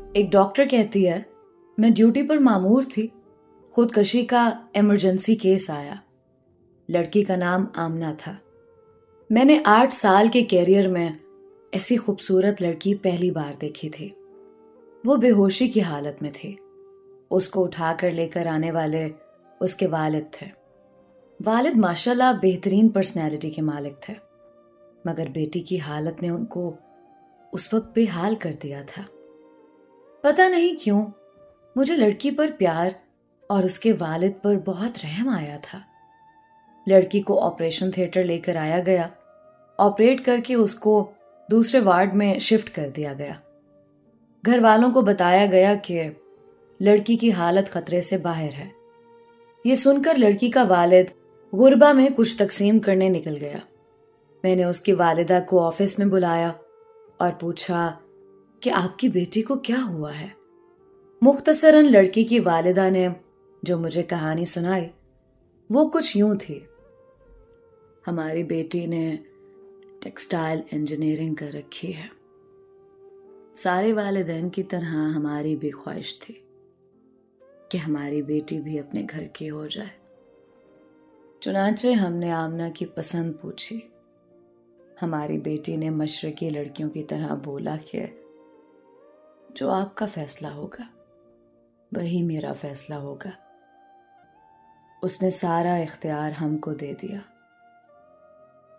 एक डॉक्टर कहती है, मैं ड्यूटी पर मामूर थी, खुदकशी का इमरजेंसी केस आया। लड़की का नाम आमना था। मैंने 8 साल के कैरियर में ऐसी खूबसूरत लड़की पहली बार देखी थी। वो बेहोशी की हालत में थी। उसको उठाकर लेकर आने वाले उसके वालिद थे। वालिद माशाल्लाह बेहतरीन पर्सनैलिटी के मालिक थे, मगर बेटी की हालत ने उनको उस वक्त बेहाल कर दिया था। पता नहीं क्यों मुझे लड़की पर प्यार और उसके वालिद पर बहुत रहम आया था। लड़की को ऑपरेशन थिएटर लेकर आया गया। ऑपरेट करके उसको दूसरे वार्ड में शिफ्ट कर दिया गया। घर वालों को बताया गया कि लड़की की हालत खतरे से बाहर है। ये सुनकर लड़की का वालिद गुरबा में कुछ तकसीम करने निकल गया। मैंने उसकी वालिदा को ऑफिस में बुलाया और पूछा कि आपकी बेटी को क्या हुआ है। मुख्तसरन लड़की की वालिदा ने जो मुझे कहानी सुनाई वो कुछ यूं थी। हमारी बेटी ने टेक्सटाइल इंजीनियरिंग कर रखी है। सारे वालिदैन की तरह हमारी भी ख्वाहिश थी कि हमारी बेटी भी अपने घर की हो जाए। चुनांचे हमने आमना की पसंद पूछी। हमारी बेटी ने मशरकी लड़कियों की तरह बोला कि जो आपका फैसला होगा वही मेरा फैसला होगा। उसने सारा इख्तियार हमको दे दिया।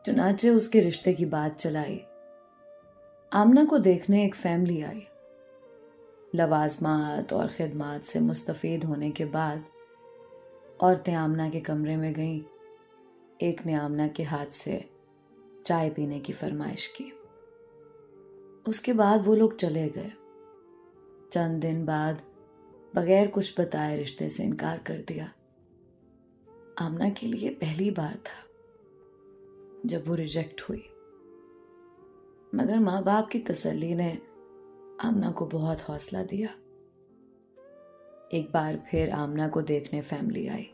चुनांचे उसके रिश्ते की बात चलाई। आमना को देखने एक फैमिली आई। लवाजमात और खिदमात से मुस्तफीद होने के बाद औरतें आमना के कमरे में गईं। एक ने आमना के हाथ से चाय पीने की फरमाइश की। उसके बाद वो लोग चले गए। चंद दिन बाद बगैर कुछ बताए रिश्ते से इनकार कर दिया। आमना के लिए पहली बार था जब वो रिजेक्ट हुई, मगर माँ बाप की तसल्ली ने आमना को बहुत हौसला दिया। एक बार फिर आमना को देखने फैमिली आई।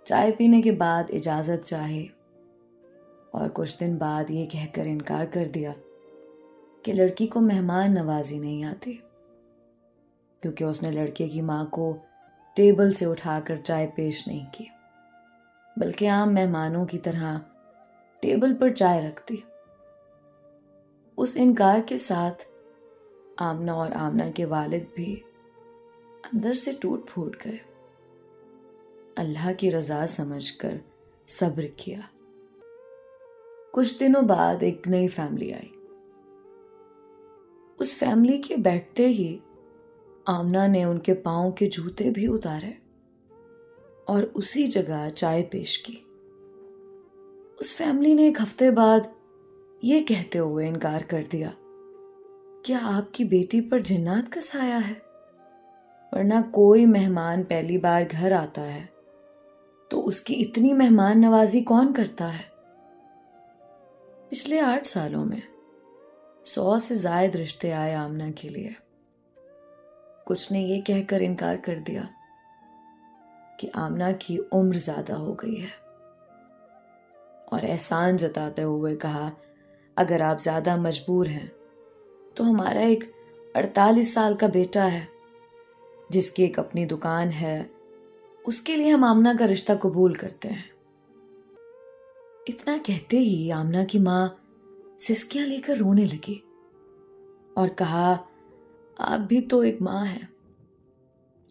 चाय पीने के बाद इजाजत चाही और कुछ दिन बाद ये कहकर इनकार कर दिया कि लड़की को मेहमान नवाजी नहीं आती, क्योंकि उसने लड़के की माँ को टेबल से उठाकर चाय पेश नहीं की, बल्कि आम मेहमानों की तरह टेबल पर चाय रखती। उस इनकार के साथ आमना और आमना के वालिद भी अंदर से टूट फूट गए। अल्लाह की रजा समझकर सब्र किया। कुछ दिनों बाद एक नई फैमिली आई। उस फैमिली के बैठते ही आमना ने उनके पांव के जूते भी उतारे और उसी जगह चाय पेश की। उस फैमिली ने एक हफ्ते बाद ये कहते हुए इनकार कर दिया, क्या आपकी बेटी पर जिन्नात का साया है? वरना कोई मेहमान पहली बार घर आता है तो उसकी इतनी मेहमान नवाजी कौन करता है? पिछले 8 सालों में 100 से जायद रिश्ते आए आमना के लिए। कुछ ने ये कहकर इनकार कर दिया कि आमना की उम्र ज्यादा हो गई है, और एहसान जताते हुए कहा, अगर आप ज्यादा मजबूर हैं तो हमारा एक 48 साल का बेटा है जिसकी एक अपनी दुकान है, उसके लिए हम आमना का रिश्ता कबूल करते हैं। इतना कहते ही आमना की माँ सिसकियां लेकर रोने लगी और कहा, आप भी तो एक माँ हैं,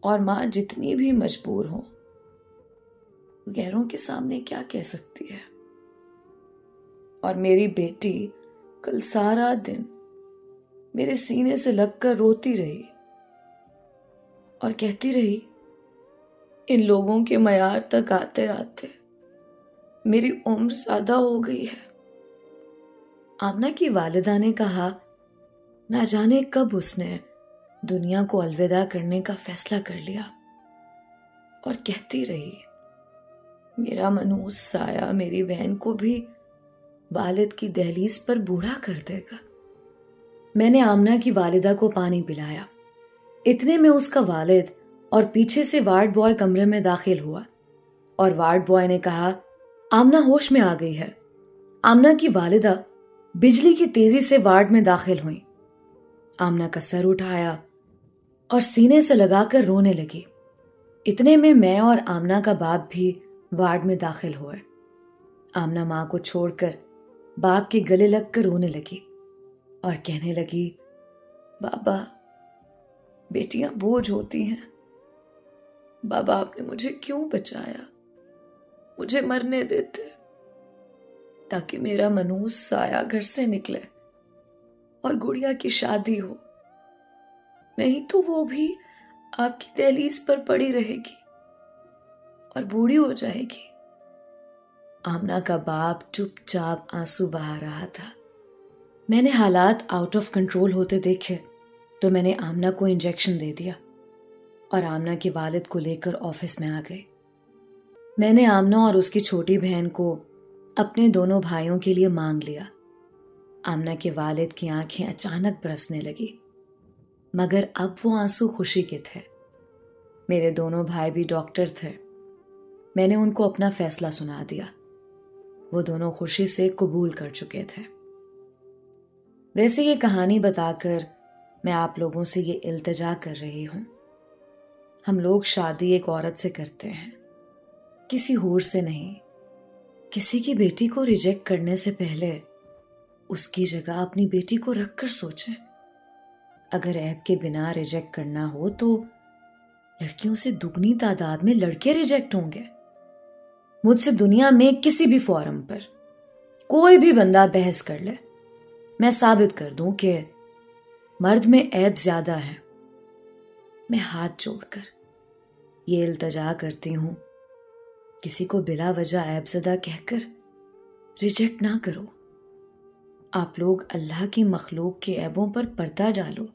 और माँ जितनी भी मजबूर हो गैरों के सामने क्या कह सकती है। और मेरी बेटी कल सारा दिन मेरे सीने से लगकर रोती रही और कहती रही, इन लोगों के मयार तक आते आते मेरी उम्र ज्यादा हो गई है। आमना की वालिदा ने कहा, ना जाने कब उसने दुनिया को अलविदा करने का फैसला कर लिया, और कहती रही, मेरा मनूस साया मेरी बहन को भी वालिद की दहलीज पर बूढ़ा कर देगा। मैंने आमना की वालिदा को पानी पिलाया। इतने में उसका वालिद और पीछे से वार्ड बॉय कमरे में दाखिल हुआ और वार्ड बॉय ने कहा, आमना होश में आ गई है। आमना की वालिदा बिजली की तेजी से वार्ड में दाखिल हुई। आमना का सर उठाया और सीने से लगाकर रोने लगी। इतने में मैं और आमना का बाप भी वार्ड में दाखिल हुए। आमना माँ को छोड़कर बाप के गले लगकर रोने लगी और कहने लगी, बाबा, बेटियां बोझ होती हैं। बाबा, आपने मुझे क्यों बचाया? मुझे मरने देते ताकि मेरा मनूस साया घर से निकले और गुड़िया की शादी हो, नहीं तो वो भी आपकी दहलीज पर पड़ी रहेगी और बूढ़ी हो जाएगी। आमना का बाप चुपचाप आंसू बहा रहा था। मैंने हालात आउट ऑफ कंट्रोल होते देखे तो मैंने आमना को इंजेक्शन दे दिया और आमना के वालिद को लेकर ऑफिस में आ गई। मैंने आमना और उसकी छोटी बहन को अपने दोनों भाइयों के लिए मांग लिया। आमना के वालिद की आंखें अचानक बरसने लगी, मगर अब वो आंसू खुशी के थे। मेरे दोनों भाई भी डॉक्टर थे। मैंने उनको अपना फैसला सुना दिया। वो दोनों खुशी से कबूल कर चुके थे। वैसे ये कहानी बताकर मैं आप लोगों से ये इल्तिजा कर रही हूं, हम लोग शादी एक औरत से करते हैं, किसी हूर से नहीं। किसी की बेटी को रिजेक्ट करने से पहले उसकी जगह अपनी बेटी को रखकर सोचें। अगर ऐब के बिना रिजेक्ट करना हो तो लड़कियों से दुगनी तादाद में लड़के रिजेक्ट होंगे। मुझसे दुनिया में किसी भी फोरम पर कोई भी बंदा बहस कर ले, मैं साबित कर दूं कि मर्द में ऐब ज्यादा है। मैं हाथ जोड़कर ये इल्तजा करती हूं, किसी को बिला वजह ऐबज़दा कहकर रिजेक्ट ना करो। आप लोग अल्लाह की मखलूक के ऐबों पर पर्दा डालो।